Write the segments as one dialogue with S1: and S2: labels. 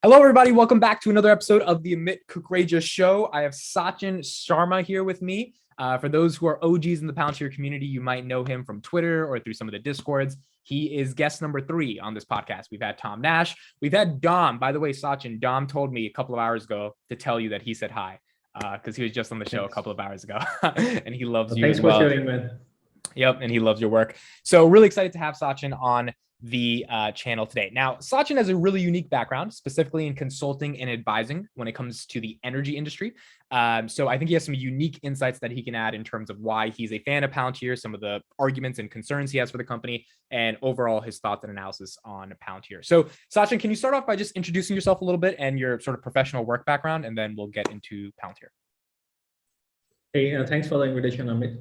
S1: Hello, everybody. Welcome back to another episode of the Amit Kukreja Show. I have Sachin Sharma here with me. For those who are OGs in the Palantir community, you might know him from Twitter or through some of the Discords. He is guest number 3 on this podcast. We've had Tom Nash. We've had Dom. By the way, Sachin, Dom told me a couple of hours ago to tell you that he said hi because he was just on the show a couple of hours ago and he loves you as well.
S2: Thanks for sharing, man.
S1: Yep, and he loves your work. So really excited to have Sachin on the channel today. Now, Sachin has a really unique background, specifically in consulting and advising when it comes to the energy industry. So I think he has some unique insights that he can add in terms of why he's a fan of Palantir, some of the arguments and concerns he has for the company, and overall his thoughts and analysis on Palantir. So Sachin, can you start off by just introducing yourself a little bit and your sort of professional work background, and then we'll get into Palantir.
S2: Hey, thanks for the invitation, Amit.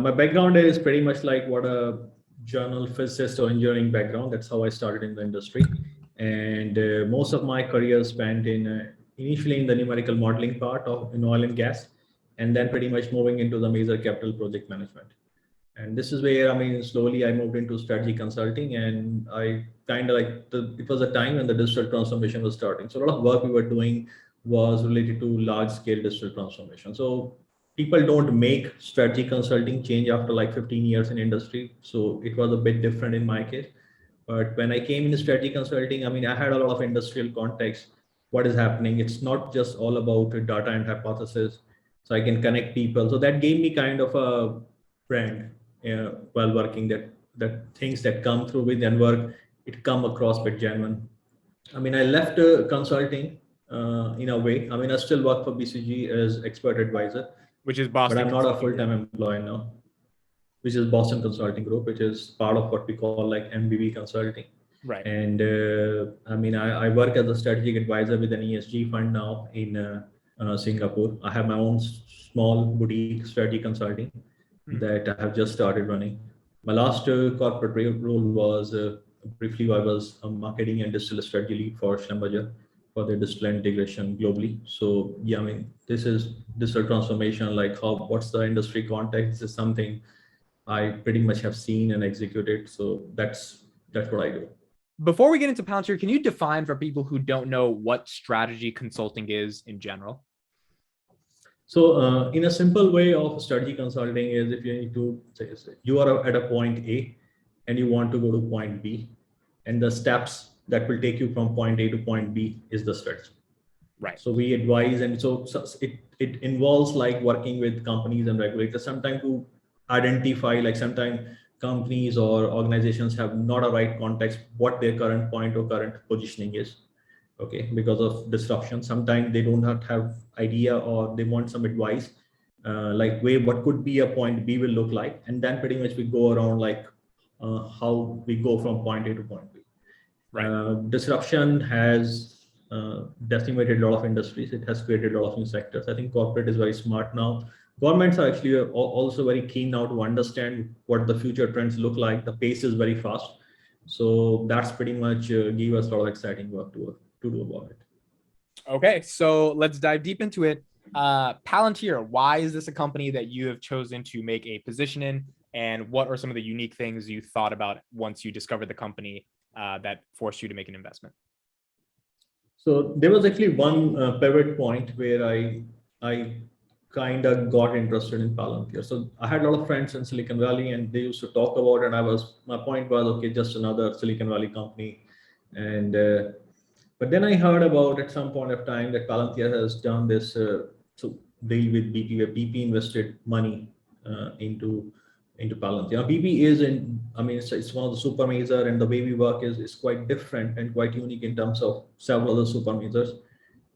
S2: My background is pretty much like what a journal physicist or engineering background. That's how I started in the industry. And most of my career spent initially in the numerical modeling part in oil and gas, and then pretty much moving into the major capital project management. And this is where, slowly I moved into strategy consulting, and I kind of it was a time when the digital transformation was starting. So a lot of work we were doing was related to large scale digital transformation. So people don't make strategy consulting change after like 15 years in industry. So it was a bit different in my case. But when I came into strategy consulting, I had a lot of industrial context. What is happening? It's not just all about data and hypothesis. So I can connect people. So that gave me kind of a brand while working that things that come through with and work, it come across with genuine. I left consulting in a way. I still work for BCG as expert advisor,
S1: which is Boston.
S2: But I'm not a full-time employee now, which is Boston Consulting Group, which is part of what we call like MBB Consulting.
S1: Right.
S2: And I work as a strategic advisor with an ESG fund now in Singapore. I have my own small boutique strategy consulting that I have just started running. My last corporate role was briefly I was a marketing and digital strategy lead for Schlumberger for the digital integration globally. So yeah, this is digital transformation, like what's the industry context? This is something I pretty much have seen and executed. So that's what I do.
S1: Before we get into Palantir, can you define for people who don't know what strategy consulting is in general?
S2: So in a simple way of strategy consulting is if you need to say you are at a point A and you want to go to point B, and the steps that will take you from point A to point B is the strategy.
S1: Right.
S2: So we advise, and so it involves like working with companies and regulators sometimes to identify, like sometimes companies or organizations have not a right context what their current point or current positioning is. Okay, because of disruption. Sometimes they don't have idea or they want some advice, what could be a point B will look like, and then pretty much we go around like how we go from point A to point B.
S1: Right.
S2: Disruption has decimated a lot of industries. It has created a lot of new sectors. I think corporate is very smart now. Governments are actually also very keen now to understand what the future trends look like. The pace is very fast. So that's pretty much give us a lot of exciting work to do about it.
S1: Okay, so let's dive deep into it. Palantir, why is this a company that you have chosen to make a position in? And what are some of the unique things you thought about once you discovered the company that forced you to make an investment?
S2: So there was actually one pivot point where I kind of got interested in Palantir. So I had a lot of friends in Silicon Valley and they used to talk about it. And my point was, okay, just another Silicon Valley company. And but then I heard about at some point of time that Palantir has done this deal with BP, where BP invested money into Palantir. Now, BP is it's one of the super major, and the way we work is quite different and quite unique in terms of several other super majors.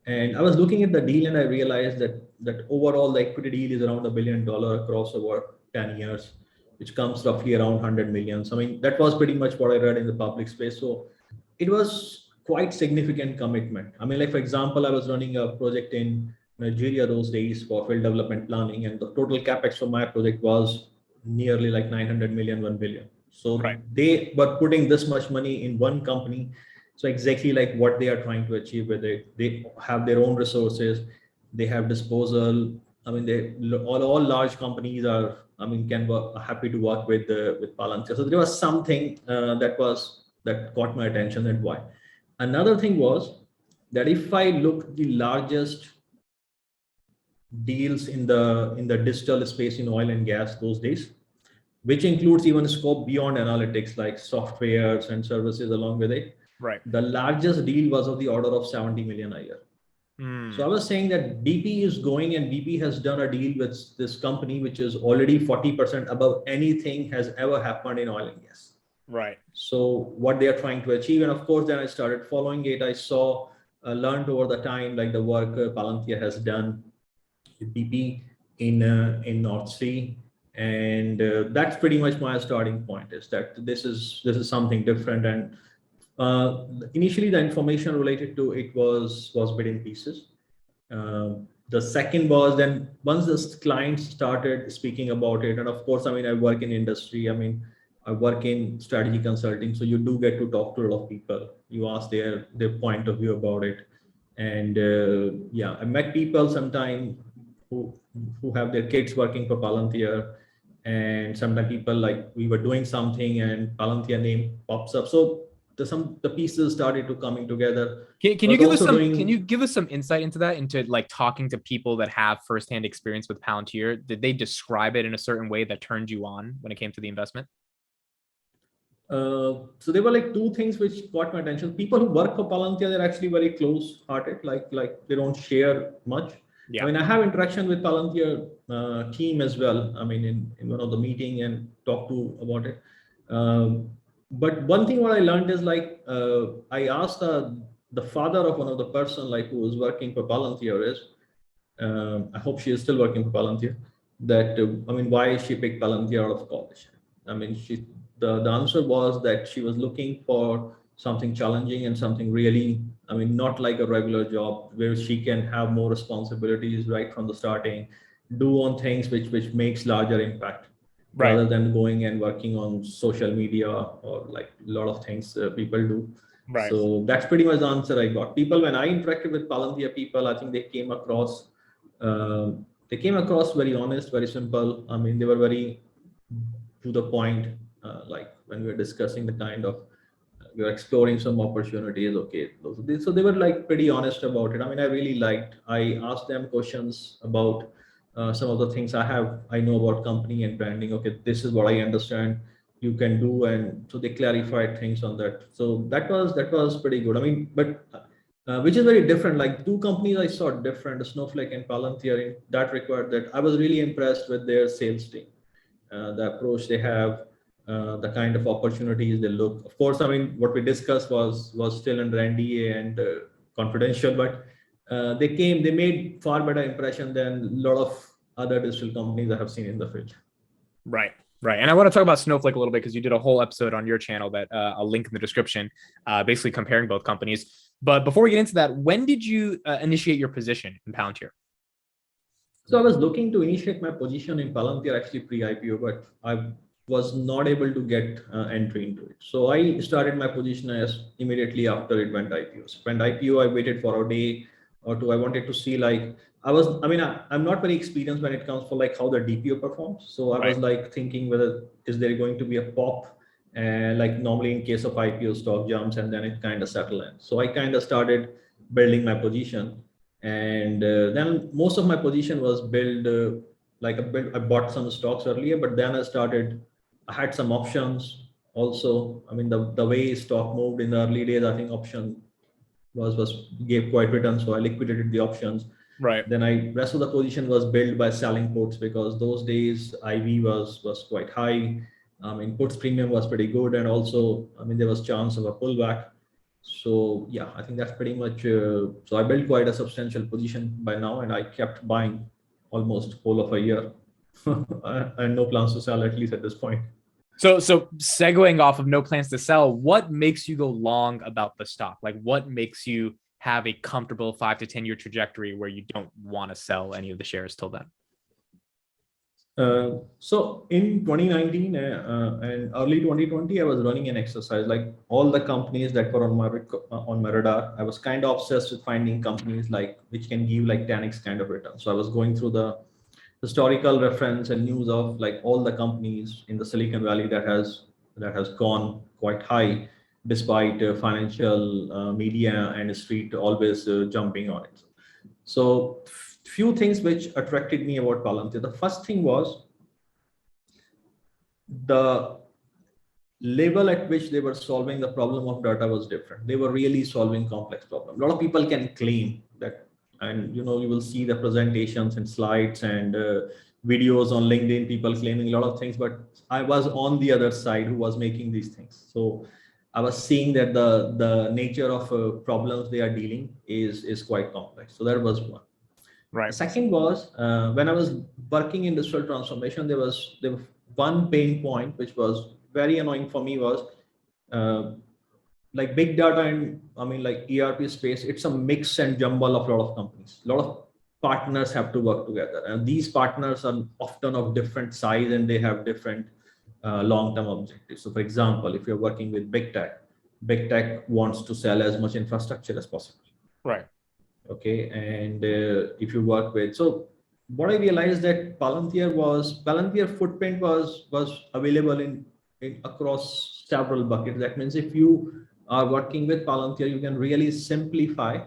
S2: And I was looking at the deal and I realized that overall the equity deal is around $1 billion across over 10 years, which comes roughly around 100 million. So that was pretty much what I read in the public space. So it was quite significant commitment. For example, I was running a project in Nigeria those days for field development planning, and the total capex for my project was nearly like 900 million, 1 billion. So right. They were putting this much money in one company. So exactly like what they are trying to achieve, where they have their own resources, they have disposal. All large companies are, happy to work with Palantir. So there was something that caught my attention, and why. Another thing was that if I look the largest deals in the digital space in oil and gas those days, which includes even scope beyond analytics like softwares and services along with it.
S1: Right.
S2: The largest deal was of the order of 70 million a year. So I was saying that BP is going, and BP has done a deal with this company, which is already 40% above anything has ever happened in oil and gas.
S1: Right.
S2: So what they are trying to achieve. And of course, then I started following it. I saw, learned over the time, like the work Palantir has done with BP in North Sea. And that's pretty much my starting point, is that this is something different. And initially the information related to it was bit in pieces. The second was, then once the clients started speaking about it, and of course, I mean, I work in industry, I mean, I work in strategy consulting, so you do get to talk to a lot of people. You ask their point of view about it. And yeah, I met people sometime who have their kids working for Palantir, and sometimes people, like, we were doing something and Palantir name pops up. So the pieces started to coming together.
S1: Can you give us some insight into that, into like talking to people that have firsthand experience with Palantir? Did they describe it in a certain way that turned you on when it came to the investment?
S2: So there were like two things which caught my attention. People who work for Palantir, they're actually very close-hearted. Like they don't share much. Yeah. I mean, I have interaction with Palantir team as well. I mean, in one of the meeting and talk to about it. But one thing what I learned is, like, I asked the father of one of the person, like, who was working for Palantir is, I hope she is still working for Palantir, that I mean, why she picked Palantir out of college. I mean, the answer was that she was looking for something challenging and something really, I mean, not like a regular job where she can have more responsibilities right from the starting, do on things which makes larger impact, right, rather than going and working on social media or like a lot of things people do. Right. So that's pretty much the answer I got. People, when I interacted with Palantir people, I think they came across very honest, very simple. I mean, they were very to the point. Like when we were discussing the kind of, we were exploring some opportunities. Okay, so they were like pretty honest about it. I mean, I really liked. I asked them questions about some of the things I know about company and branding. Okay, this is what I understand you can do, and so they clarified things on that. So that was pretty good. I mean, but which is very different. Like two companies I saw different, Snowflake and Palantir. That required that I was really impressed with their sales team, the approach they have. The kind of opportunities they look. Of course, I mean, what we discussed was still under NDA and confidential, but they made far better impression than a lot of other digital companies I have seen in the field.
S1: Right. Right. And I want to talk about Snowflake a little bit, because you did a whole episode on your channel that I'll link in the description, basically comparing both companies. But before we get into that, when did you initiate your position in Palantir?
S2: So I was looking to initiate my position in Palantir actually pre-IPO, but I was not able to get entry into it. So I started my position as immediately after it went IPO. So when IPO, I waited for a day or two. I wanted to see, like, I'm not very experienced when it comes for like how the DPO performs. So I was like thinking whether is there going to be a pop, like normally in case of IPO stock jumps and then it kind of settle in. So I kind of started building my position. And then most of my position was built I bought some stocks earlier, but then I had some options also. I mean, the way stock moved in the early days, I think option gave quite return. So I liquidated the options. Right. Then rest of the position was built by selling puts, because those days IV was quite high. I mean, puts premium was pretty good. And also, I mean, there was chance of a pullback. So yeah, I think that's pretty much, so I built quite a substantial position by now, and I kept buying almost whole of a year. And no plans to sell, at least at this point.
S1: So segueing off of no plans to sell, what makes you go long about the stock? Like, what makes you have a comfortable 5 to 10 year trajectory where you don't want to sell any of the shares till then?
S2: So in 2019 and early 2020, I was running an exercise, like all the companies that were on my radar. I was kind of obsessed with finding companies like which can give like 10x kind of return. So I was going through the historical reference and news of like all the companies in the Silicon Valley that has gone quite high, despite financial media and street always jumping on it. So few things which attracted me about Palantir. The first thing was the level at which they were solving the problem of data was different. They were really solving complex problems. A lot of people can claim that, and you will see the presentations and slides and videos on LinkedIn, people claiming a lot of things, but I was on the other side who was making these things. So I was seeing that the nature of problems they are dealing is quite complex. So that was one.
S1: Right.
S2: The second was when I was working in digital transformation, there was one pain point which was very annoying for me was like big data and like ERP space. It's a mix and jumble of a lot of companies. A lot of partners have to work together, and these partners are often of different size and they have different long-term objectives. So, for example, if you're working with big tech wants to sell as much infrastructure as possible.
S1: Right.
S2: Okay, and if you work with, so what I realized that Palantir footprint was available in across several buckets. That means if you are working with Palantir, you can really simplify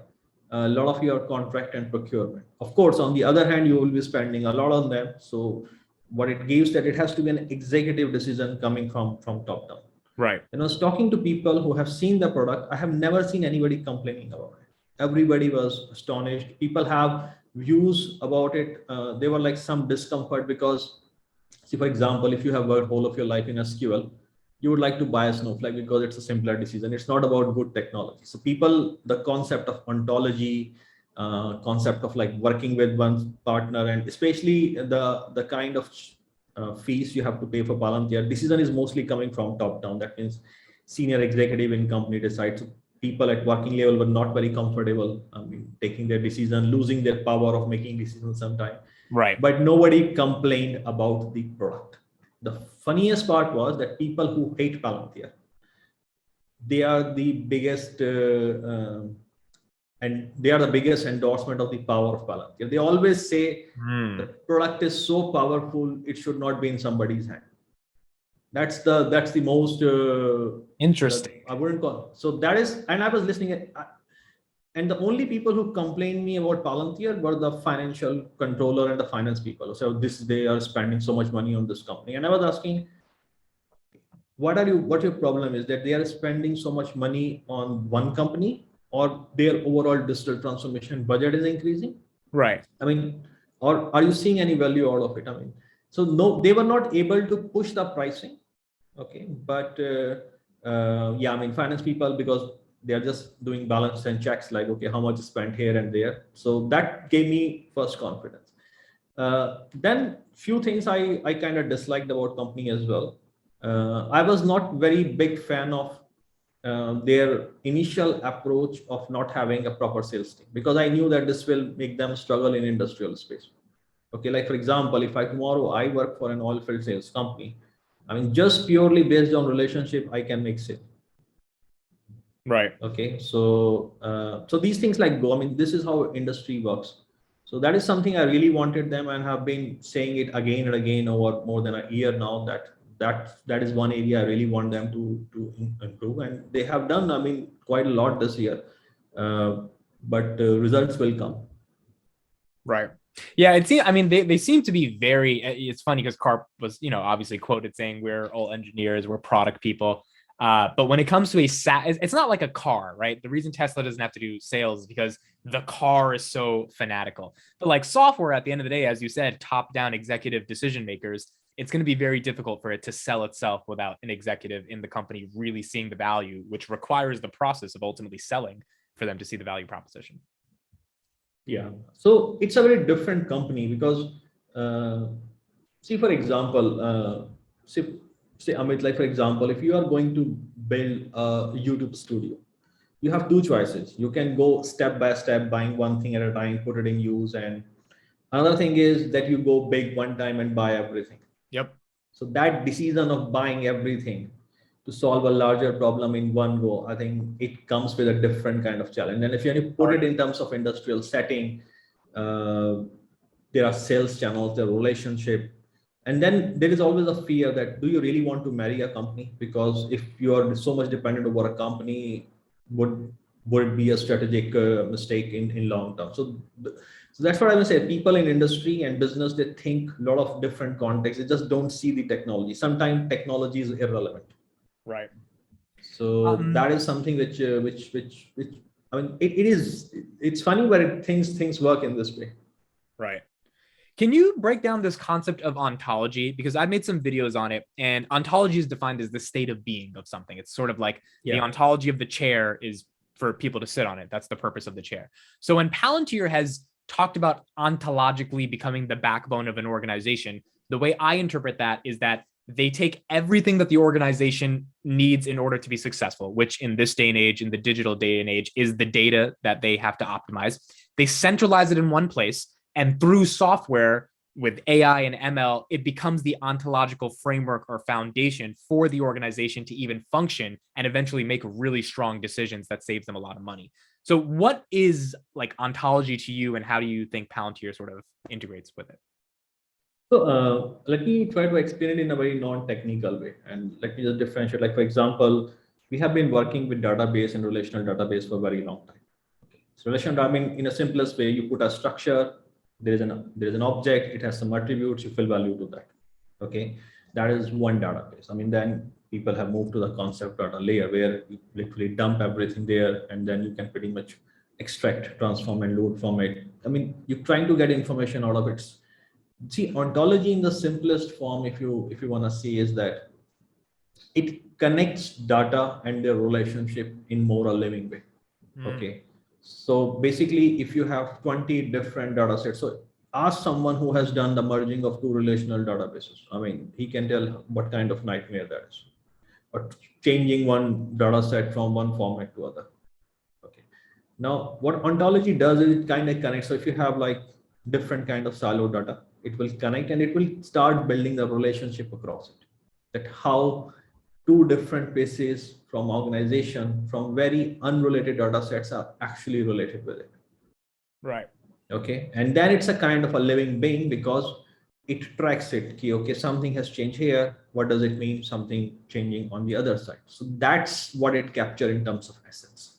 S2: a lot of your contract and procurement. Of course, on the other hand, you will be spending a lot on them. So what it gives that it has to be an executive decision coming from top down.
S1: Right.
S2: And I was talking to people who have seen the product. I have never seen anybody complaining about it. Everybody was astonished. People have views about it. There were like some discomfort because, see, for example, if you have worked whole of your life in SQL, you would like to buy a Snowflake because it's a simpler decision. It's not about good technology. So people, the concept of ontology, concept of like working with one partner, and especially the kind of fees you have to pay for Palantir, decision is mostly coming from top down. That means senior executive in company decides. People at working level were not very comfortable taking their decision, losing their power of making decisions sometime.
S1: Right.
S2: But nobody complained about the product. The funniest part was that people who hate Palantir, they are the biggest endorsement of the power of Palantir. They always say the product is so powerful, it should not be in somebody's hand. That's the most
S1: interesting.
S2: I wouldn't call. So that is, and I was listening, and the only people who complained me about Palantir were the financial controller and the finance people. So they are spending so much money on this company, and I was asking, what your problem is that they are spending so much money on one company, or their overall digital transformation budget is increasing?
S1: Right.
S2: Or are you seeing any value out of it? So no, they were not able to push the pricing. Okay, but finance people, because they are just doing balance and checks like, okay, how much is spent here and there. So that gave me first confidence. Then few things I kind of disliked about company as well. I was not very big fan of their initial approach of not having a proper sales team, because I knew that this will make them struggle in industrial space. Okay, like for example, if tomorrow I work for an oil field sales company, just purely based on relationship, I can make sale.
S1: Right.
S2: Okay, so these things like go. This is how industry works. So that is something I really wanted them, and have been saying it again and again over more than a year now, that is one area I really want them to improve, and they have done quite a lot this year, but results will come.
S1: Right. Yeah, it seems. They seem to be very. It's funny because Karp was, obviously quoted saying we're all engineers, we're product people. But when it comes to it's not like a car, right? The reason Tesla doesn't have to do sales is because the car is so fanatical. But like software, at the end of the day, as you said, top-down executive decision makers, it's going to be very difficult for it to sell itself without an executive in the company really seeing the value, which requires the process of ultimately selling for them to see the value proposition.
S2: Yeah, so it's a very different company because, see, for example, say Amit, like for example, if you are going to build a YouTube studio, you have two choices. You can go step by step, buying one thing at a time, put it in use, and another thing is that you go big one time and buy everything.
S1: Yep.
S2: So that decision of buying everything to solve a larger problem in one go, I think it comes with a different kind of challenge. And if you put it in terms of industrial setting, there are sales channels, there are relationship, And then there is always a fear that, do you really want to marry a company? Because if you are so much dependent over a company, would it be a strategic mistake in long term? So that's what I would say. People in industry and business, they think a lot of different contexts. They just don't see the technology. Sometimes technology is irrelevant.
S1: Right.
S2: So that is something which I mean, it's funny, but things work in this way.
S1: Right. Can you break down this concept of ontology? Because I've made some videos on it, and ontology is defined as the state of being of something. It's sort of like the ontology of the chair is for people to sit on it. That's the purpose of the chair. So when Palantir has talked about ontologically becoming the backbone of an organization, the way I interpret that is that they take everything that the organization needs in order to be successful, which in this day and age, in the digital day and age, is the data that they have to optimize. They centralize it in one place, and through software with AI and ML, it becomes the ontological framework or foundation for the organization to even function and eventually make really strong decisions that saves them a lot of money. So what is like ontology to you, and how do you think Palantir sort of integrates with it?
S2: So let me try to explain it in a very non-technical way, and let me just differentiate. Like, for example, we have been working with database and relational database for a very long time. Okay. So relational, I mean, in a simplest way, you put a structure, there is an object, it has some attributes, you fill value to that. Okay, that is one database. I mean, then people have moved to the concept data layer where you literally dump everything there, and then you can pretty much extract, transform, and load from it. I mean, you're trying to get information out of it. See, ontology in the simplest form, if you want to see, is that it connects data and their relationship in more a living way. Okay. So basically, if you have 20 different data sets, so ask someone who has done the merging of two relational databases. I mean, he can tell what kind of nightmare that is, or changing one data set from one format to other. Okay. Now, what ontology does is it kind of connects. So if you have like different kind of silo data, it will connect and it will start building the relationship across it. That how two different pieces from organization from very unrelated data sets are actually related with it.
S1: Right.
S2: Okay. And then it's a kind of a living being because it tracks it. Okay, something has changed here. What does it mean? Something changing on the other side. So that's what it captures in terms of essence.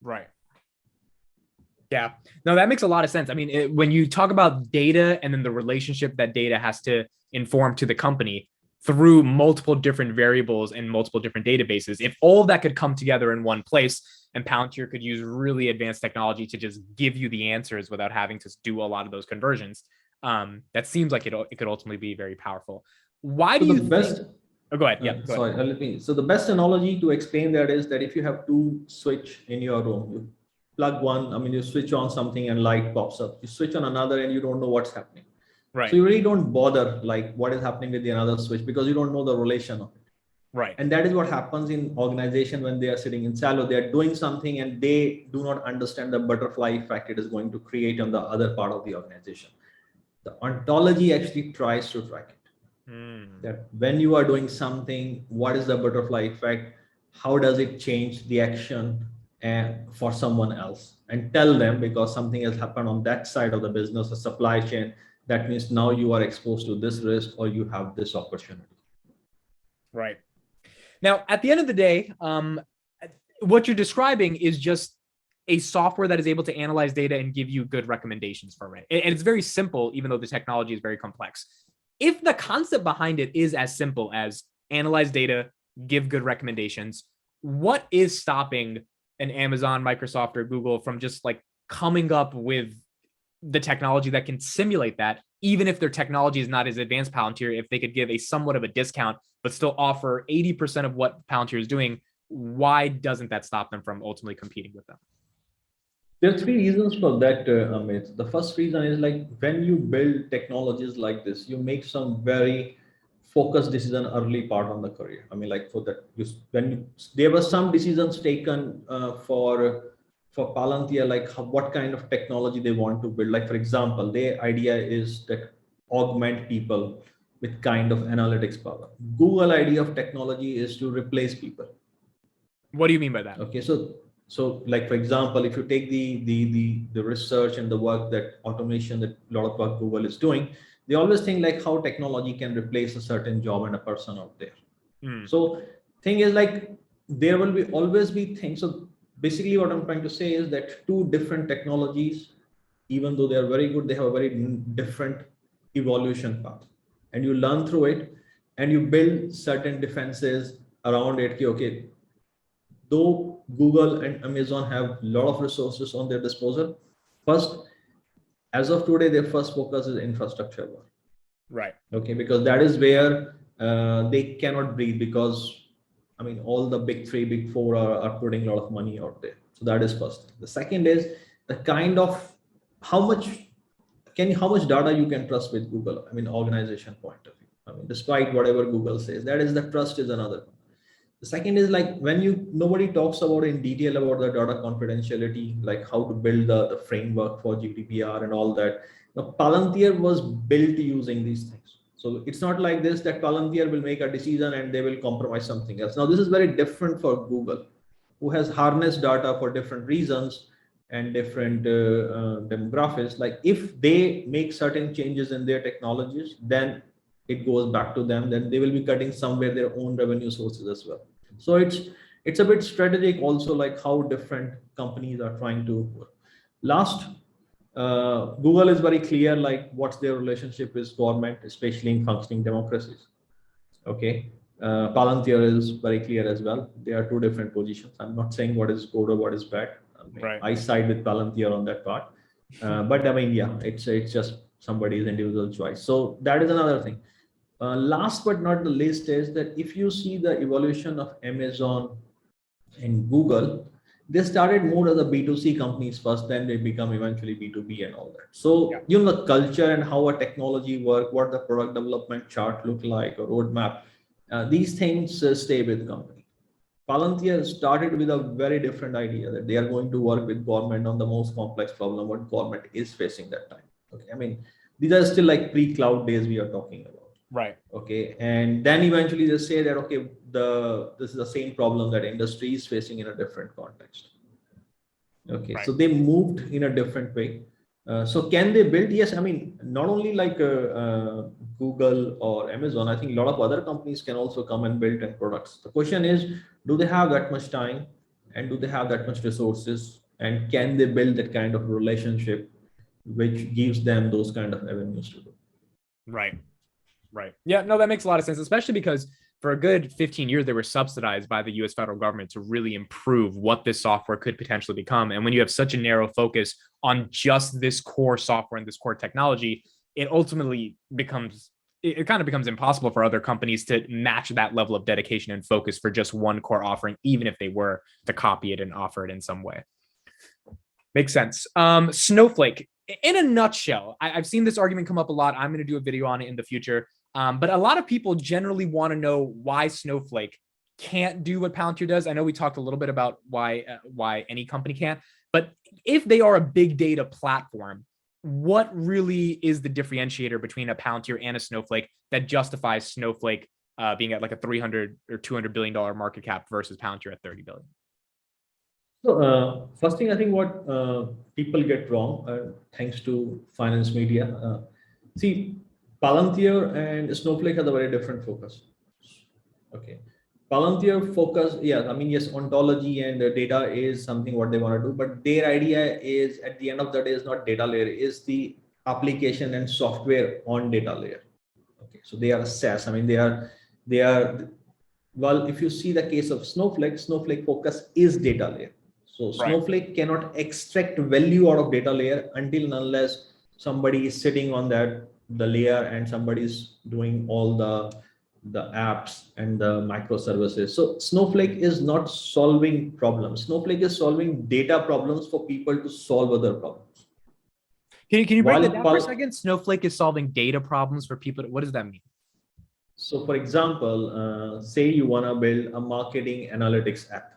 S1: Right. Yeah, no, that makes a lot of sense. I mean, when you talk about data and then the relationship that data has to inform to the company through multiple different variables and multiple different databases, if all of that could come together in one place, and Palantir could use really advanced technology to just give you the answers without having to do a lot of those conversions, that seems like it could ultimately be very powerful. Why do you think? Oh, go ahead. Yeah. Go ahead.
S2: So the best analogy to explain that is that if you have two switch in your room, you plug one, I mean, you switch on something and light pops up. You switch on another and you don't know what's happening.
S1: Right.
S2: So you really don't bother like what is happening with the another switch because you don't know the relation of it.
S1: Right.
S2: And that is what happens in organization when they are sitting in silo. They are doing something and they do not understand the butterfly effect it is going to create on the other part of the organization. The ontology actually tries to track it. That when you are doing something, what is the butterfly effect? How does it change the action for someone else? And tell them, because something has happened on that side of the business, a supply chain, that means now you are exposed to this risk or you have this opportunity.
S1: Right. Now, at the end of the day, what you're describing is just a software that is able to analyze data and give you good recommendations for it. And it's very simple, even though the technology is very complex. If the concept behind it is as simple as analyze data, give good recommendations, what is stopping an Amazon, Microsoft, or Google from just like coming up with the technology that can simulate that, even if their technology is not as advanced Palantir, if they could give a somewhat of a discount, but still offer 80% of what Palantir is doing, why doesn't that stop them from ultimately competing with them?
S2: There are three reasons for that, Amit. The first reason is like when you build technologies like this, you make some very focused decision early part on the career. I mean, like for that, there were some decisions taken for Palantir, like what kind of technology they want to build. Like for example, their idea is that augment people with kind of analytics power. Google idea of technology is to replace people.
S1: What do you mean by that?
S2: Okay, so like for example, if you take the research and the work that automation that a lot of work Google is doing, they always think like how technology can replace a certain job and a person out there. So thing is like there will be always be things. So basically what I'm trying to say is that two different technologies, even though they are very good, they have a very different evolution path, and you learn through it and you build certain defenses around it. Okay, though Google and Amazon have a lot of resources on their disposal, first, as of today, their first focus is infrastructure work.
S1: Right.
S2: Okay, because that is where they cannot breathe, because I mean, all the big three, big four are putting a lot of money out there. So that is first. The second is the kind of how much data you can trust with Google. I mean, organization point of view. I mean, despite whatever Google says, that is the trust is another one. The second is like when nobody talks about in detail about the data confidentiality, like how to build the framework for GDPR and all that. Now, Palantir was built using these things. So it's not like this that Palantir will make a decision and they will compromise something else. Now, this is very different for Google, who has harnessed data for different reasons and different demographics. Like if they make certain changes in their technologies, then it goes back to them. Then they will be cutting somewhere their own revenue sources as well. So it's a bit strategic also, like how different companies are trying to work. Last, Google is very clear, like what's their relationship with government, especially in functioning democracies. Okay. Palantir is very clear as well. There are two different positions. I'm not saying what is good or what is bad. I side with Palantir on that part. But I mean, yeah, it's just somebody's individual choice. So that is another thing. Last but not the least is that if you see the evolution of Amazon and Google, they started more as a B2C companies first, then they become eventually B2B and all that. So, you know, the culture and how a technology work, what the product development chart look like or roadmap, these things stay with company. Palantir started with a very different idea that they are going to work with government on the most complex problem what government is facing that time. Okay, I mean, these are still like pre-cloud days we are talking about.
S1: Right.
S2: Okay, and then eventually they say that okay, this is the same problem that industry is facing in a different context. Okay, so they moved in a different way. So can they build? Yes, I mean, not only like Google or Amazon, I think a lot of other companies can also come and build their products. The question is, do they have that much time and do they have that much resources, and can they build that kind of relationship which gives them those kind of avenues to do?
S1: Right. Right. Yeah, no, that makes a lot of sense, especially because for a good 15 years, they were subsidized by the US federal government to really improve what this software could potentially become. And when you have such a narrow focus on just this core software and this core technology, it ultimately becomes, it kind of becomes impossible for other companies to match that level of dedication and focus for just one core offering, even if they were to copy it and offer it in some way. Makes sense. Snowflake, in a nutshell, I've seen this argument come up a lot. I'm going to do a video on it in the future. But a lot of people generally want to know why Snowflake can't do what Palantir does. I know we talked a little bit about why any company can't, but if they are a big data platform, what really is the differentiator between a Palantir and a Snowflake that justifies Snowflake being at like a $300 or $200 billion market cap versus Palantir at 30 billion?
S2: So first thing, I think what people get wrong, thanks to finance media, see, Palantir and Snowflake have a very different focus. Okay, Palantir focus, yeah, I mean, yes, ontology and data is something what they want to do, but their idea is at the end of the day is not data layer, is the application and software on data layer. Okay, so they are SaaS. I mean, they are. Well, if you see the case of Snowflake focus is data layer. So Snowflake cannot extract value out of data layer until and unless somebody is sitting on the layer and somebody is doing all the apps and the microservices. So Snowflake is not solving problems. Snowflake is solving data problems for people to solve other problems.
S1: Can you break that down for a second? Snowflake is solving data problems for people. What does that mean?
S2: So for example, say you want to build a marketing analytics app.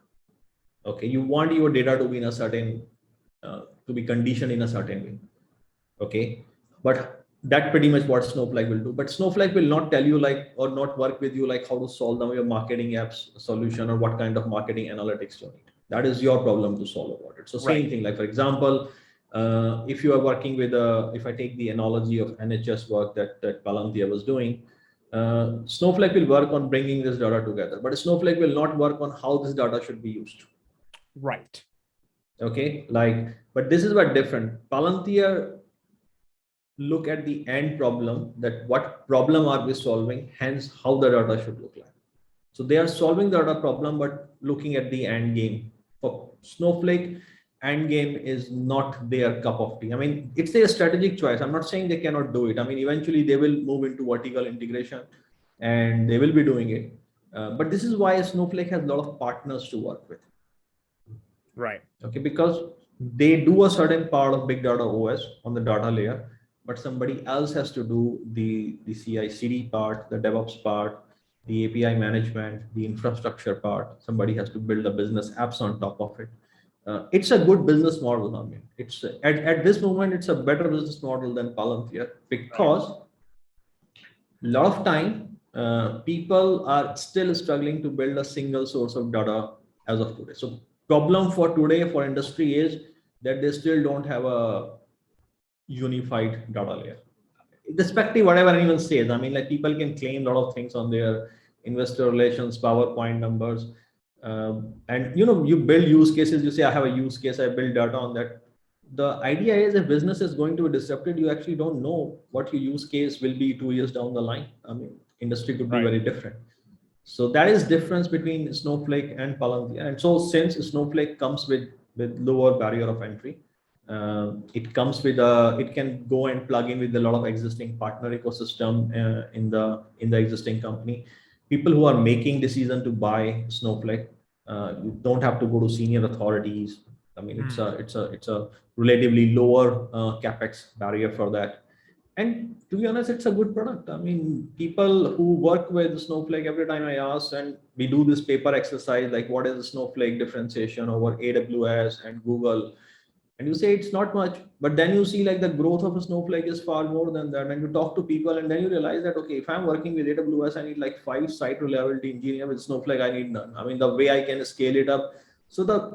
S2: Okay, you want your data to be in a certain, to be conditioned in a certain way. Okay, but that pretty much what Snowflake will do. But Snowflake will not tell you like, or not work with you like how to solve your marketing apps solution or what kind of marketing analytics you need. That is your problem to solve about it. So same thing, like for example, If you are working with if I take the analogy of NHS work that Palantir was doing, Snowflake will work on bringing this data together, but Snowflake will not work on how this data should be used.
S1: Right.
S2: Okay, but this is what different. Palantir look at the end problem, that what problem are we solving, hence how the data should look like. So they are solving the data problem, but looking at the end game. For Snowflake, end game is not their cup of tea. I mean, it's their strategic choice. I'm not saying they cannot do it. I mean, eventually they will move into vertical integration and they will be doing it. But this is why Snowflake has a lot of partners to work with.
S1: Right.
S2: Okay, because they do a certain part of big data OS on the data layer, but somebody else has to do the CI/CD part, the DevOps part, the API management, the infrastructure part. Somebody has to build a business apps on top of it. It's a good business model. I mean, it's at this moment, it's a better business model than Palantir, because a lot of time people are still struggling to build a single source of data as of today. So problem for today for industry is that they still don't have a unified data layer. Irrespective whatever anyone says, I mean, like, people can claim a lot of things on their investor relations, PowerPoint numbers, and you build use cases. You say, I have a use case, I build data on that. The idea is, if business is going to be disrupted, you actually don't know what your use case will be 2 years down the line. I mean, industry could be very different. So that is difference between Snowflake and Palantir. And so since Snowflake comes with lower barrier of entry, it comes with it can go and plug in with a lot of existing partner ecosystem in the existing company. People who are making decision to buy Snowflake, you don't have to go to senior authorities. I mean, it's a relatively lower capex barrier for that. And to be honest, it's a good product. I mean, people who work with Snowflake, every time I ask, and we do this paper exercise, like, what is the Snowflake differentiation over AWS and Google? And you say it's not much, but then you see, like, the growth of a Snowflake is far more than that. And you talk to people, and then you realize that, okay, if I'm working with AWS, I need like 5 site reliability engineer. With Snowflake, I need none. I mean, the way I can scale it up. So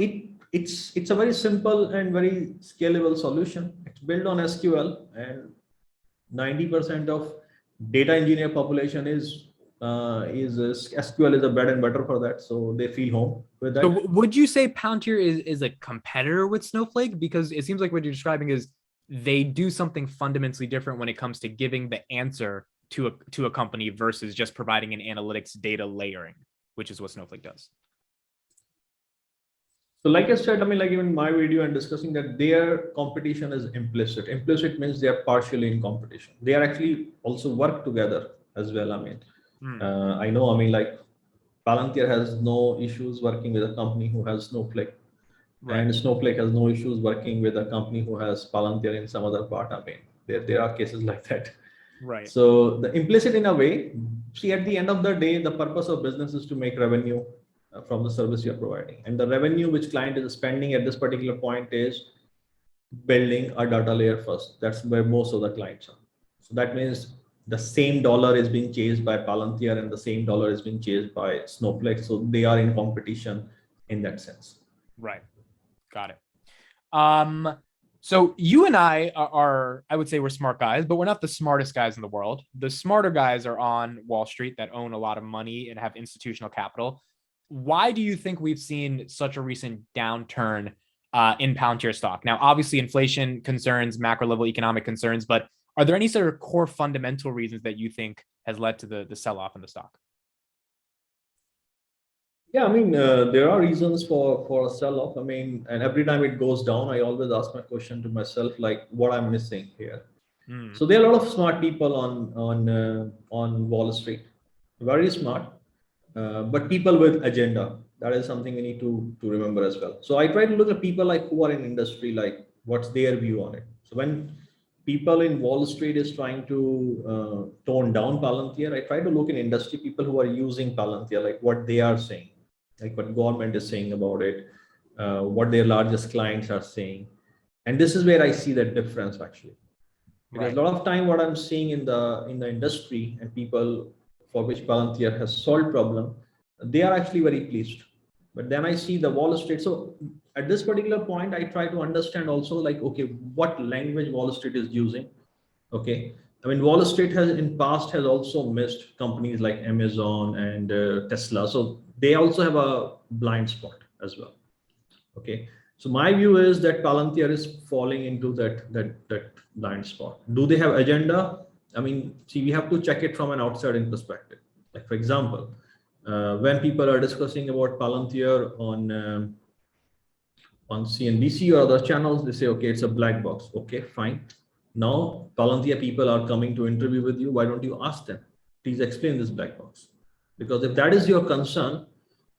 S2: it's a very simple and very scalable solution. It's built on SQL, and 90% of data engineer population is SQL is a bread and butter for that, so they feel home with that.
S1: So would you say Palantir is a competitor with Snowflake? Because it seems like what you're describing is they do something fundamentally different when it comes to giving the answer to a company versus just providing an analytics data layering, which is what Snowflake does.
S2: So like I said, I mean, like, even my video and discussing that their competition is implicit. Implicit means they are partially in competition. They are actually also work together as well. I mean, I know, I mean, like, Palantir has no issues working with a company who has Snowflake, and Snowflake has no issues working with a company who has Palantir in some other part. I mean, there are cases like that.
S1: Right.
S2: So the implicit, in a way, see, at the end of the day, the purpose of business is to make revenue from the service you're providing, and the revenue which client is spending at this particular point is building a data layer first. That's where most of the clients are. So that means the same dollar is being chased by Palantir and the same dollar is being chased by Snowflake. So they are in competition in that sense.
S1: Right. Got it. So you and I are, I would say we're smart guys, but we're not the smartest guys in the world. The smarter guys are on Wall Street that own a lot of money and have institutional capital. Why do you think we've seen such a recent downturn in Palantir stock? Now, obviously, inflation concerns, macro level economic concerns, but are there any sort of core fundamental reasons that you think has led to the sell-off in the stock?
S2: Yeah, I mean, there are reasons for a sell-off. I mean, and every time it goes down, I always ask my question to myself, like, what I'm missing here. So there are a lot of smart people on Wall Street, very smart, but people with agenda. That is something we need to remember as well. So I try to look at people like who are in industry, like what's their view on it. So when people in Wall Street is trying to tone down Palantir, I try to look in industry, people who are using Palantir, like what they are saying, like what government is saying about it, what their largest clients are saying. And this is where I see that difference, actually. Because a lot of time what I'm seeing in the industry and people for which Palantir has solved problem, they are actually very pleased. But then I see the Wall Street. So at this particular point, I try to understand also like, okay, what language Wall Street is using. Okay. I mean, Wall Street has in past has also missed companies like Amazon and Tesla. So they also have a blind spot as well. Okay. So my view is that Palantir is falling into that blind spot. Do they have agenda? I mean, see, we have to check it from an outside-in perspective. Like for example, when people are discussing about Palantir on CNBC or other channels, they say, okay, it's a black box. Okay, fine. Now, Palantir people are coming to interview with you. Why don't you ask them? Please explain this black box. Because if that is your concern,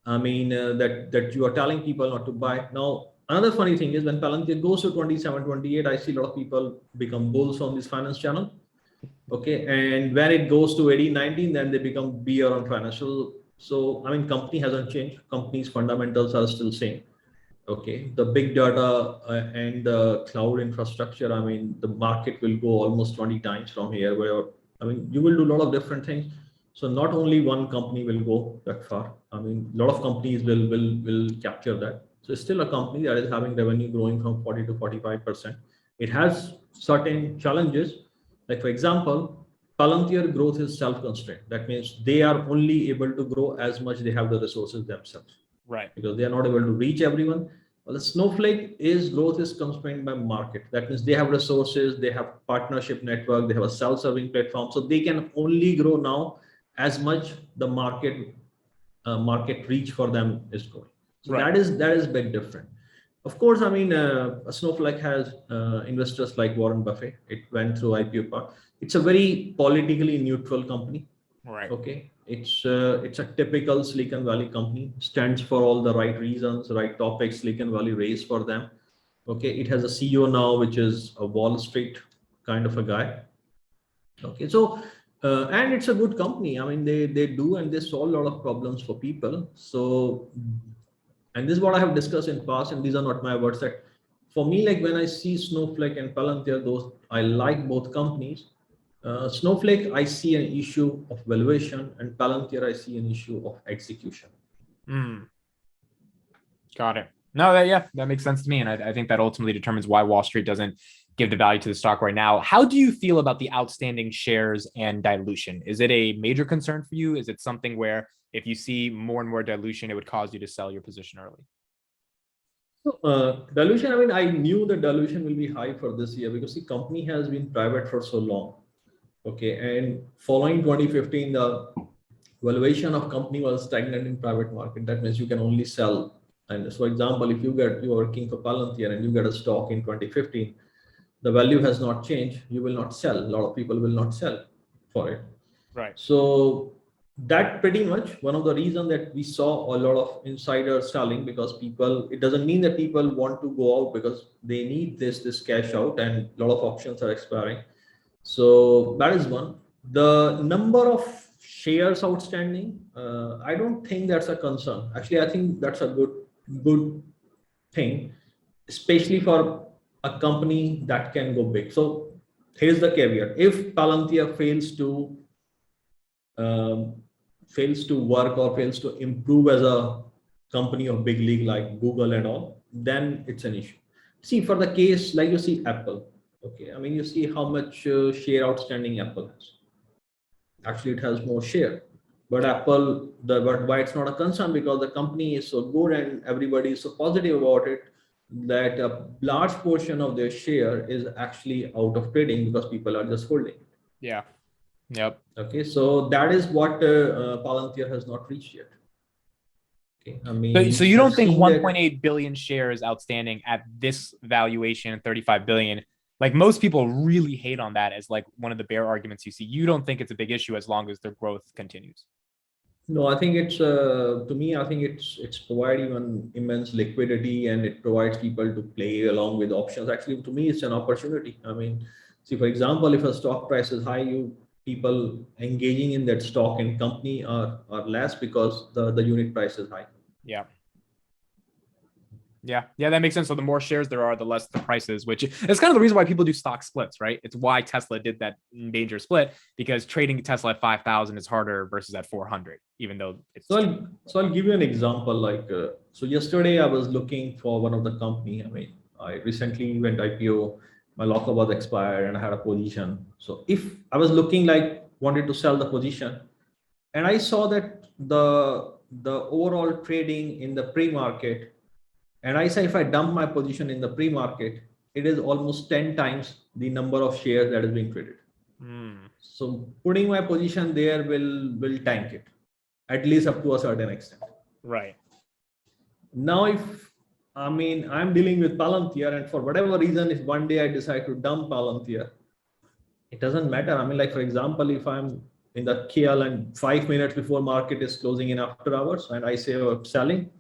S2: I mean, that you are telling people not to buy. Now, another funny thing is when Palantir goes to 27, 28, I see a lot of people become bulls on this finance channel. Okay. And when it goes to 18, 19, then they become beer on financial. So, I mean, company hasn't changed. Company's fundamentals are still same. Okay, the big data and the cloud infrastructure, I mean, the market will go almost 20 times from here, where, I mean, you will do a lot of different things. So not only one company will go that far. I mean, a lot of companies will capture that. So it's still a company that is having revenue growing from 40 to 45%. It has certain challenges. Like for example, Palantir growth is self-constrained. That means they are only able to grow as much they have the resources themselves.
S1: Right.
S2: Because they are not able to reach everyone. Well, the Snowflake is growth is constrained by market. That means they have resources, they have partnership network, they have a self-serving platform. So they can only grow now as much the market reach for them is growing. So
S1: Right.
S2: that is big different. Of course, I mean, Snowflake has investors like Warren Buffett. It went through IPO part. It's a very politically neutral company.
S1: Right.
S2: Okay, it's a typical Silicon Valley company, stands for all the right reasons, right topics Silicon Valley raised for them. Okay, it has a CEO now, which is a Wall Street kind of a guy. Okay, so and it's a good company. I mean, they do and they solve a lot of problems for people. So, and this is what I have discussed in past, and these are not my words. That for me, like when I see Snowflake and Palantir, those I like both companies. Snowflake, I see an issue of valuation, and Palantir, I see an issue of execution.
S1: Got it. No, that makes sense to me. And I think that ultimately determines why Wall Street doesn't give the value to the stock right now. How do you feel about the outstanding shares and dilution? Is it a major concern for you? Is it something where if you see more and more dilution, it would cause you to sell your position early?
S2: So, dilution, I mean, I knew the dilution will be high for this year because the company has been private for so long. Okay, and following 2015, the valuation of company was stagnant in private market. That means you can only sell. And so, for example, if you're working for Palantir and you get a stock in 2015, the value has not changed, you will not sell. A lot of people will not sell for it.
S1: Right.
S2: So that pretty much one of the reasons that we saw a lot of insider selling, because people, it doesn't mean that people want to go out because they need this cash out, and a lot of options are expiring. So that is one. The number of shares outstanding, I don't think that's a concern. Actually, I think that's a good thing, especially for a company that can go big. So here's the caveat: if Palantir fails to work or fails to improve as a company of big league like Google and all, then it's an issue. See, for the case like you see Apple. Okay, I mean, you see how much share outstanding Apple has. Actually, it has more share, but but why it's not a concern, because the company is so good and everybody is so positive about it, that a large portion of their share is actually out of trading because people are just holding it.
S1: Yeah. Yep.
S2: Okay, so that is what Palantir has not reached yet. Okay, I mean,
S1: so you don't think 1.8 billion shares outstanding at this valuation, 35 billion, like most people really hate on that as like one of the bear arguments you see. You don't think it's a big issue as long as their growth continues?
S2: No, I think it's to me, I think it's providing immense liquidity, and it provides people to play along with options. Actually, to me, it's an opportunity. I mean, see, for example, if a stock price is high, people engaging in that stock and company are less because the unit price is high.
S1: Yeah. Yeah, that makes sense. So the more shares there are, the less the price is, which is kind of the reason why people do stock splits, right? It's why Tesla did that major split, because trading Tesla at 5,000 is harder versus at 400, even though it's.
S2: So I'll give you an example. So yesterday I was looking for one of the company. I mean, I recently went IPO. My lockup was expired, and I had a position. So if I was looking wanted to sell the position, and I saw that the overall trading in the pre-market. And I say if I dump my position in the pre-market, it is almost 10 times the number of shares that is being traded. So putting my position there will tank it, at least up to a certain extent.
S1: Right.
S2: Now, if I'm dealing with Palantir, and for whatever reason, if one day I decide to dump Palantir, it doesn't matter. For example, if I'm in the KL and 5 minutes before market is closing in after hours, and I say selling.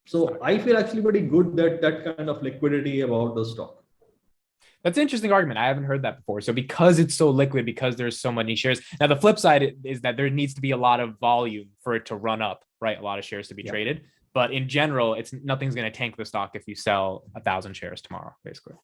S2: So I feel actually pretty good that kind of liquidity about the stock.
S1: That's an interesting argument. I haven't heard that before. So because it's so liquid, because there's so many shares. Now, the flip side is that there needs to be a lot of volume for it to run up, right? A lot of shares to be traded. But in general, nothing's going to tank the stock if you sell 1,000 shares tomorrow, basically.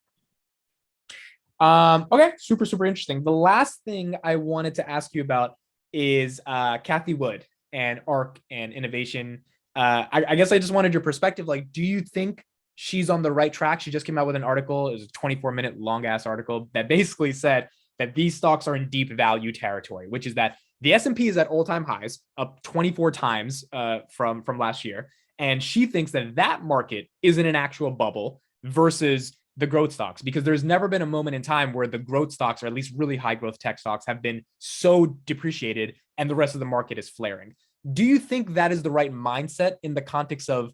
S1: Okay, super interesting. The last thing I wanted to ask you about is Cathie Wood and ARC and innovation. I guess I just wanted your perspective. Do you think she's on the right track? She just came out with an article. It was a 24-minute long ass article that basically said that these stocks are in deep value territory, which is that the S&P is at all-time highs, up 24 times from last year. And she thinks that market is in an actual bubble versus the growth stocks, because there's never been a moment in time where the growth stocks, or at least really high growth tech stocks, have been so depreciated and the rest of the market is flaring. Do you think that is the right mindset in the context of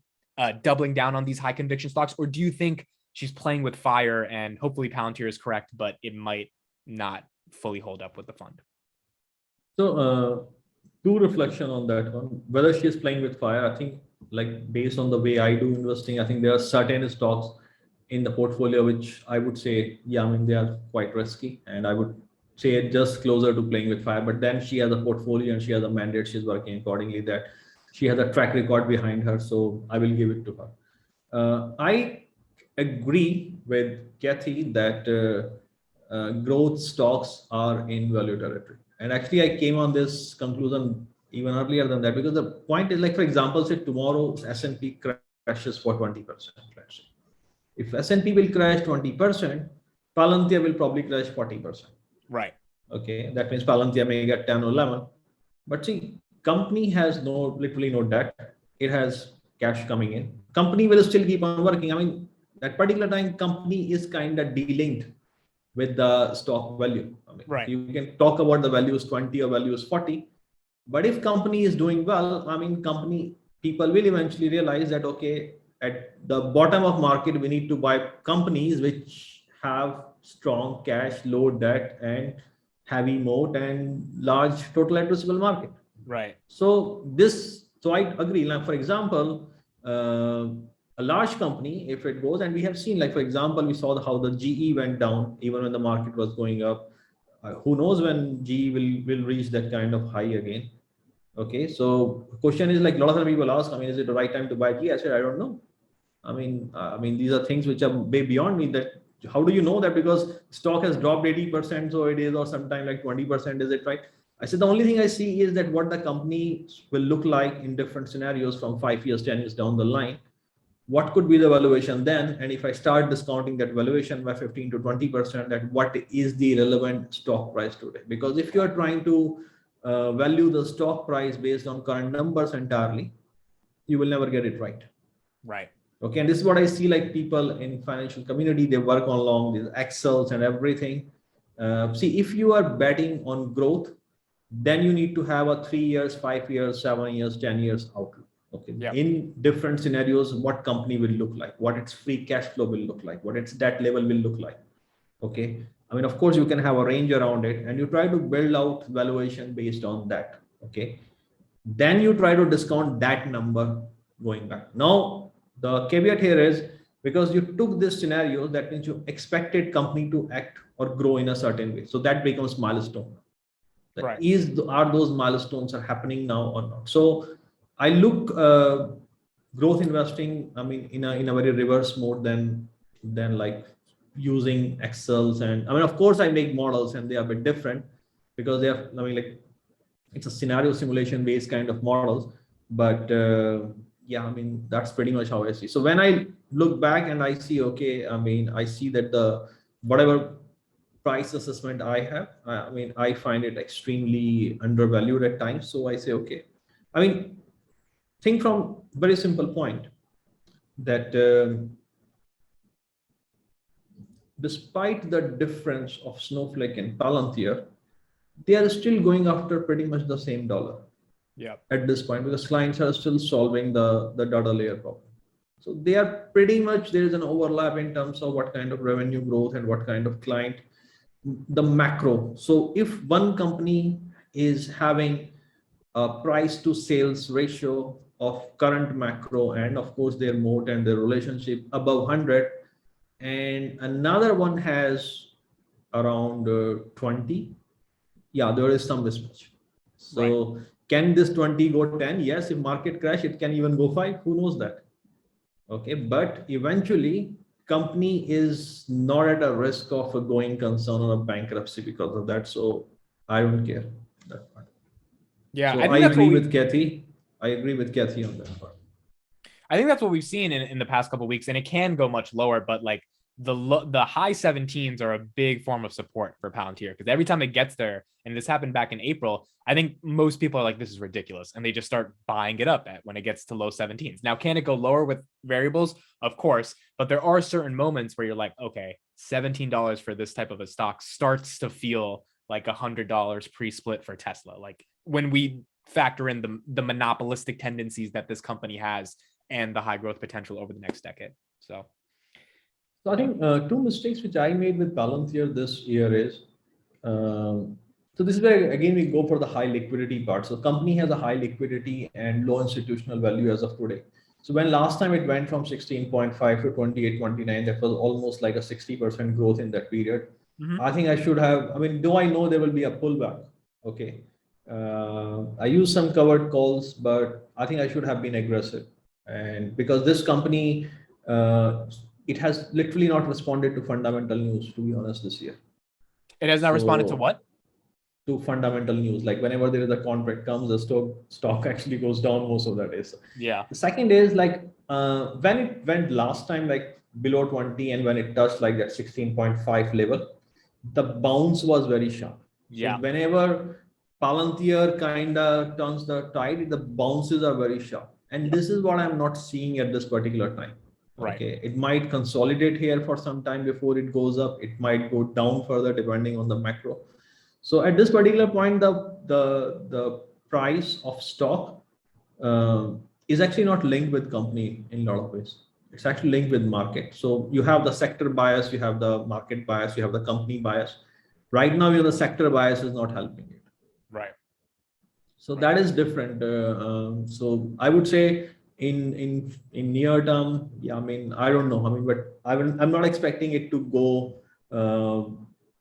S1: doubling down on these high conviction stocks? Or do you think she's playing with fire and hopefully Palantir is correct, but it might not fully hold up with the fund?
S2: So two reflection on that one. Whether she is playing with fire, I think based on the way I do investing, I think there are certain stocks in the portfolio which I would say, they are quite risky, and I would say just closer to playing with fire. But then she has a portfolio and she has a mandate. She's working accordingly, that she has a track record behind her. So I will give it to her. I agree with Cathie that growth stocks are in value territory. And actually, I came on this conclusion even earlier than that, because the point is, for example, say tomorrow S&P crashes for 20%. Let's say. If S&P will crash 20%, Palantir will probably crash 40%.
S1: Right.
S2: Okay, that means Palantir may get 10 or 11. But see, company has literally no debt. It has cash coming in. Company will still keep on working. That particular time, company is kind of delinked with the stock value.
S1: Right.
S2: You can talk about the value is 20 or value is 40. But if company is doing well, people will eventually realize that, okay, at the bottom of market, we need to buy companies which have strong cash, low debt, and heavy moat and large total addressable market.
S1: Right.
S2: So I agree. For example, a large company, if it goes, and we have seen, for example, we saw how the GE went down even when the market was going up. Who knows when GE will reach that kind of high again? Okay, so the question is, a lot of people ask, is it the right time to buy GE? I said, I don't know. These are things which are way beyond me. That how do you know that? Because stock has dropped 80%, so it is, or sometime 20%, is it right? I said the only thing I see is that what the company will look like in different scenarios from 5 years, 10 years down the line. What could be the valuation then? And if I start discounting that valuation by 15 to 20%, that what is the relevant stock price today? Because if you are trying to value the stock price based on current numbers entirely, you will never get it right.
S1: Right.
S2: Okay, and this is what I see, people in financial community, they work on along these Excels and everything. See, if you are betting on growth, then you need to have a 3 years, 5 years, 7 years, 10 years outlook. Okay.
S1: Yep.
S2: In different scenarios, what company will look like, what its free cash flow will look like, what its debt level will look like. Okay. Of course, you can have a range around it, and you try to build out valuation based on that. Okay. Then you try to discount that number going back. Now, the caveat here is, because you took this scenario, that means you expected company to act or grow in a certain way. So that becomes milestone.
S1: Right.
S2: Are those milestones are happening now or not? So I look growth investing, I mean, in a very reverse mode than like using Excels. And I mean, of course, I make models and they are a bit different because they have, I mean, like it's a scenario simulation based kind of models. But yeah, I mean, that's pretty much how I see. So when I look back and I see, okay, I mean, I see that the whatever price assessment I have, I mean, I find it extremely undervalued at times. So I say, okay, I mean, think from very simple point that despite the difference of Snowflake and Palantir, they are still going after pretty much the same dollar.
S1: Yeah.
S2: At this point, because clients are still solving the data layer problem. So they are pretty much, there is an overlap in terms of what kind of revenue growth and what kind of client, the macro. So if one company is having a price to sales ratio of current macro and of course their moat and their relationship above 100, and another one has around 20, yeah, there is some mismatch. So right. Can this 20 go 10? Yes, if market crash, it can even go 5. Who knows that? Okay, but eventually company is not at a risk of a going concern or a bankruptcy because of that. So I don't care that part.
S1: Yeah,
S2: so
S1: I think
S2: I
S1: that's
S2: agree with Cathie. I agree with Cathie on that part.
S1: I think that's what we've seen in the past couple of weeks, and it can go much lower, but like the high 17s are a big form of support for Palantir because every time it gets there, and this happened back in April, I think most people are like, this is ridiculous, and they just start buying it up at when it gets to low 17s. Now, can it go lower with variables? Of course, but there are certain moments where you're like, okay, $17 for this type of a stock starts to feel like $100 pre-split for Tesla. Like when we factor in the monopolistic tendencies that this company has and the high growth potential over the next decade. So
S2: I think two mistakes which I made with Palantir this year is, so this is where again we go for the high liquidity part. So company has a high liquidity and low institutional value as of today. So when last time it went from 16.5 to 28, 29, that was almost like a 60% growth in that period. I think I should have, I mean, do I know there will be a pullback? Okay. I use some covered calls, but I think I should have been aggressive. And because this company, it has literally not responded to fundamental news, to be honest, this year.
S1: It has not responded to what?
S2: To fundamental news. Like whenever there is a contract comes, the stock actually goes down most of the days.
S1: Yeah.
S2: The second is like when it went last time, like below 20, and when it touched like that 16.5 level, the bounce was very sharp.
S1: Yeah.
S2: So whenever Palantir kind of turns the tide, the bounces are very sharp. And this is what I'm not seeing at this particular time.
S1: Right.
S2: Okay, it might consolidate here for some time before it goes up. It might go down further depending on the macro. So at this particular point, the price of stock is actually not linked with company in a lot of ways. It's actually linked with market. So you have the sector bias, you have the market bias, you have the company bias. Right now, the sector bias is not helping it.
S1: Right.
S2: So that is different. So I would say in near term, yeah, I mean, I don't know. I mean, but I'm not expecting it to go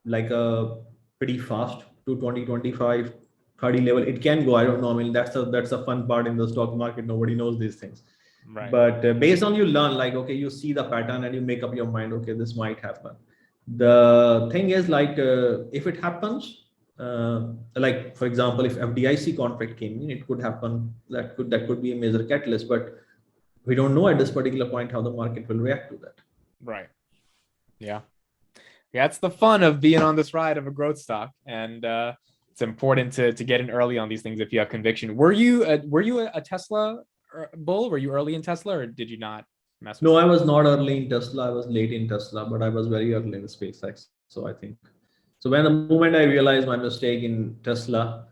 S2: like a pretty fast to 20, 25, 30 level. It can go. I don't know. I mean, that's a fun part in the stock market. Nobody knows these things. Right. But based on you learn, like, okay, you see the pattern and you make up your mind, okay, this might happen. The thing is like, if it happens, like for example, if FDIC contract came in, it could happen. That could be a major catalyst, but we don't know at this particular point how the market will react to that.
S1: Right. Yeah. Yeah, it's the fun of being on this ride of a growth stock, and it's important to get in early on these things if you have conviction. Were you a Tesla bull? Were you early in Tesla, or did you not mess with?
S2: No, I was not early in Tesla. I was late in Tesla, but I was very early in SpaceX. So I think. So when the moment I realized my mistake in Tesla,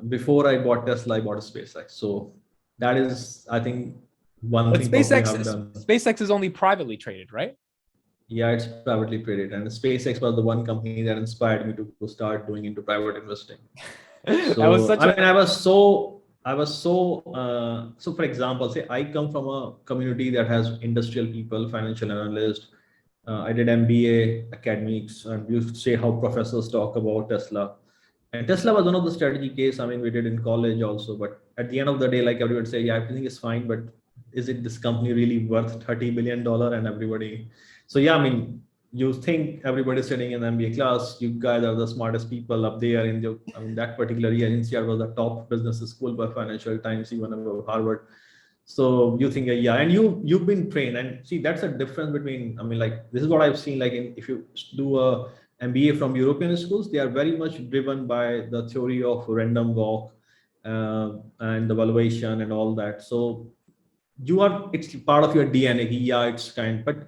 S2: before I bought Tesla, I bought a SpaceX. So that is, I think, one thing
S1: SpaceX
S2: I've done.
S1: SpaceX is only privately traded, right?
S2: Yeah, it's privately traded, and SpaceX was the one company that inspired me to start doing into private investing. So I was so. So for example, say I come from a community that has industrial people, financial analysts. I did MBA academics, and we used to say how professors talk about Tesla. And Tesla was one of the strategy case. I mean, we did in college also, but at the end of the day, like everyone say, yeah, everything is fine, but is it this company really worth $30 billion? And everybody, so yeah, I mean, you think everybody's sitting in MBA class, you guys are the smartest people up there in the, I mean, that particular year, NCR was the top business school by Financial Times, even above Harvard. So you think, yeah, and you've been trained, and see, that's a difference between, I mean, like, this is what I've seen, like, if you do a MBA from European schools, they are very much driven by the theory of random walk and the valuation and all that. So it's part of your DNA. Yeah, it's kind, but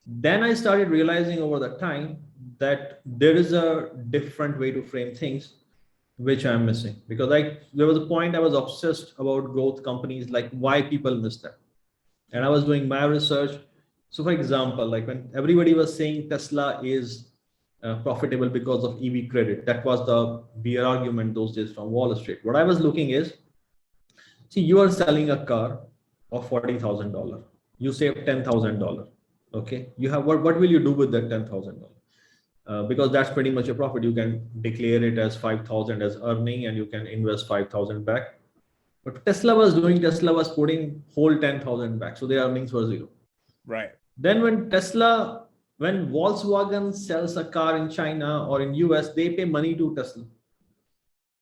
S2: then I started realizing over the time that there is a different way to frame things, which I'm missing, because there was a point I was obsessed about growth companies, like why people miss that. And I was doing my research. So for example, like when everybody was saying Tesla is profitable because of EV credit, that was the bear argument those days from Wall Street. What I was looking is, see, you are selling a car of $40,000. You save $10,000. Okay. You have what will you do with that $10,000? Because that's pretty much a profit. You can declare it as 5,000 as earning, and you can invest 5,000 back. But Tesla was putting whole 10,000 back. So their earnings were zero.
S1: Right.
S2: Then when Volkswagen sells a car in China or in US, they pay money to Tesla.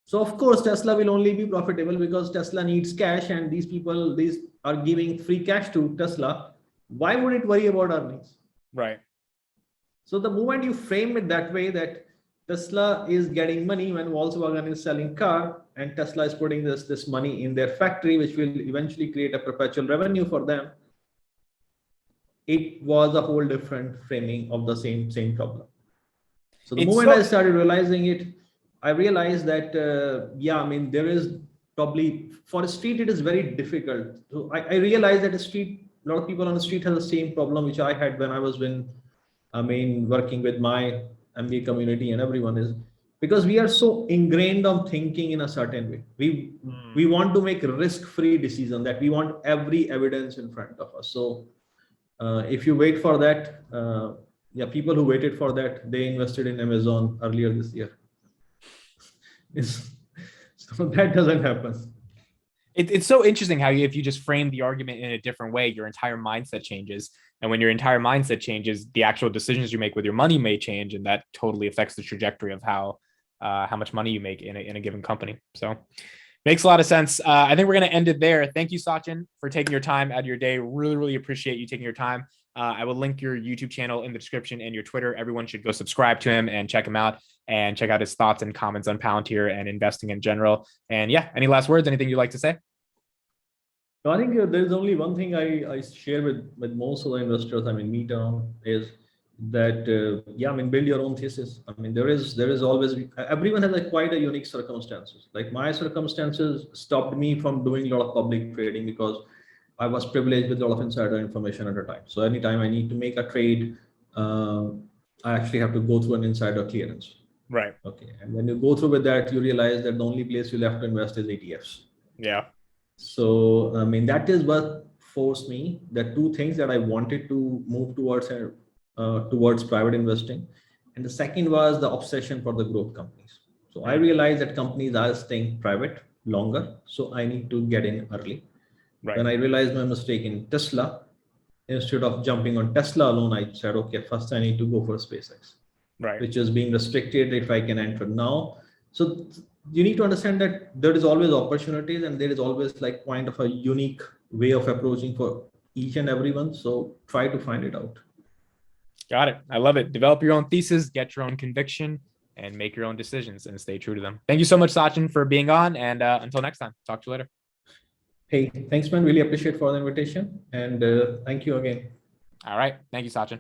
S2: So of course, Tesla will only be profitable because Tesla needs cash, and these are giving free cash to Tesla. Why would it worry about earnings?
S1: Right.
S2: So the moment you frame it that way, that Tesla is getting money when Volkswagen is selling car, and Tesla is putting this money in their factory, which will eventually create a perpetual revenue for them, it was a whole different framing of the same problem. So the moment I started realizing it, I realized that, yeah, I mean, there is probably, for a street, it is very difficult. So I realized that a lot of people on the street have the same problem, which I had when I was working with my MBA community, and everyone is, because we are so ingrained on thinking in a certain way. We want to make risk-free decision, that we want every evidence in front of us. So if you wait for that, people who waited for that, they invested in Amazon earlier this year. So that doesn't happen.
S1: It's so interesting how if you just frame the argument in a different way, your entire mindset changes. And when your entire mindset changes, the actual decisions you make with your money may change, and that totally affects the trajectory of how much money you make in a given company. So makes a lot of sense. I think we're going to end it there. Thank you, Sachin, for taking your time out of your day. Really, really appreciate you taking your time. I will link your YouTube channel in the description and your Twitter. Everyone should go subscribe to him and check him out, and check out his thoughts and comments on Palantir and investing in general. And yeah, any last words, anything you'd like to say?
S2: No, I think there's only one thing I share with most of the investors, meet around, is that, build your own thesis. There is always, everyone has quite a unique circumstances. Like my circumstances stopped me from doing a lot of public trading because I was privileged with a lot of insider information at a time. So anytime I need to make a trade, I actually have to go through an insider clearance.
S1: Right.
S2: Okay. And when you go through with that, you realize that the only place you have to invest is ETFs.
S1: Yeah.
S2: So, that is what forced me, the two things that I wanted to move towards private investing. And the second was the obsession for the growth companies. So I realized that companies are staying private longer. So I need to get in early.
S1: Right.
S2: When I realized my mistake in Tesla, instead of jumping on Tesla alone, I said, okay, first I need to go for SpaceX,
S1: right,
S2: which is being restricted if I can enter now. So you need to understand that there is always opportunities, and there is always like kind of a unique way of approaching for each and everyone. So try to find it out.
S1: Got it. I love it. Develop your own thesis, get your own conviction, and make your own decisions and stay true to them. Thank you so much, Sachin, for being on. And until next time, talk to you later.
S2: Hey, thanks, man. Really appreciate for the invitation. And thank you again.
S1: All right. Thank you, Sachin.